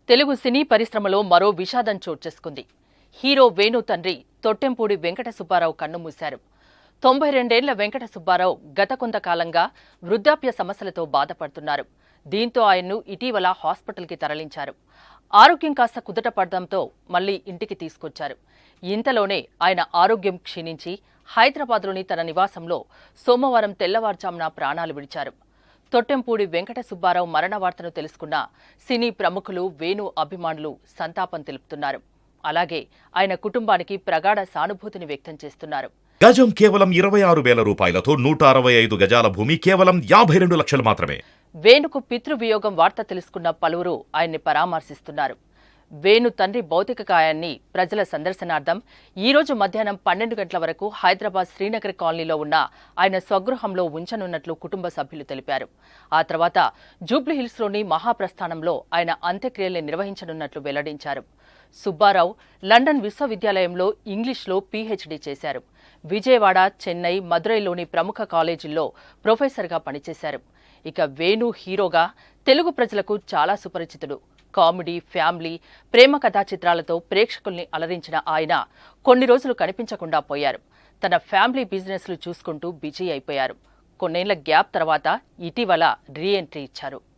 తెలుగు సినీ పరిశ్రమలో మరో విషాదం చోటు చేసుకుంది. హీరో వేణు తండ్రి తొట్టెంపూడి వెంకట సుబ్బారావు కన్నుమూశారు. 92 వెంకట సుబ్బారావు గత కొంతకాలంగా వృద్ధాప్య సమస్యలతో బాధపడుతున్నారు. దీంతో ఆయన్ను ఇటీవల హాస్పిటల్కి తరలించారు. ఆరోగ్యం కాస్త కుదుటపడడంతో మళ్లీ ఇంటికి తీసుకొచ్చారు. ఇంతలోనే ఆయన ఆరోగ్యం క్షీణించి హైదరాబాద్లోని తన నివాసంలో సోమవారం తెల్లవారుజామున ప్రాణాలు విడిచారు. తొట్టెంపూడి వెంకట సుబ్బారావు మరణ వార్తను తెలుసుకున్న సినీ ప్రముఖులు, వేణు అభిమానులు సంతాపం తెలుపుతున్నారు. అలాగే ఆయన కుటుంబానికి ప్రగాఢ సానుభూతిని వ్యక్తం చేస్తున్నారు. గజం కేవలం 26,000 రూపాయలతో 165 గజాల భూమి కేవలం 52 లక్షలు మాత్రమే. వేణుకు పితృవియోగం వార్త తెలుసుకున్న పలువురు ఆయన్ని పరామర్శిస్తున్నారు. వేణు తండ్రి భౌతిక కాయాన్ని ప్రజల సందర్శనార్థం ఈ రోజు మధ్యాహ్నం 12 గంటల వరకు హైదరాబాద్ శ్రీనగర్ కాలనీలో ఉన్న ఆయన స్వగృహంలో ఉంచనున్నట్లు కుటుంబ సభ్యులు తెలిపారు. ఆ తర్వాత జూబ్లీహిల్స్లోని మహాప్రస్థానంలో ఆయన అంత్యక్రియల్ని నిర్వహించనున్నట్లు వెల్లడించారు. సుబ్బారావు లండన్ విశ్వవిద్యాలయంలో ఇంగ్లీష్లో పీహెచ్డీ చేశారు. విజయవాడ, చెన్నై, మదురైలోని ప్రముఖ కాలేజీల్లో ప్రొఫెసర్గా పనిచేశారు. ఇక వేణు హీరోగా తెలుగు ప్రజలకు చాలా సుపరిచితుడు. కామెడీ, ఫ్యామిలీ, ప్రేమ కథా చిత్రాలతో ప్రేక్షకుల్ని అలరించిన ఆయన కొన్ని రోజులు కనిపించకుండా పోయారు. తన ఫ్యామిలీ బిజినెస్లు చూసుకుంటూ బిజీ అయిపోయారు. కొన్నేళ్ల గ్యాప్ తర్వాత ఇటీవల రీ ఎంట్రీ ఇచ్చారు.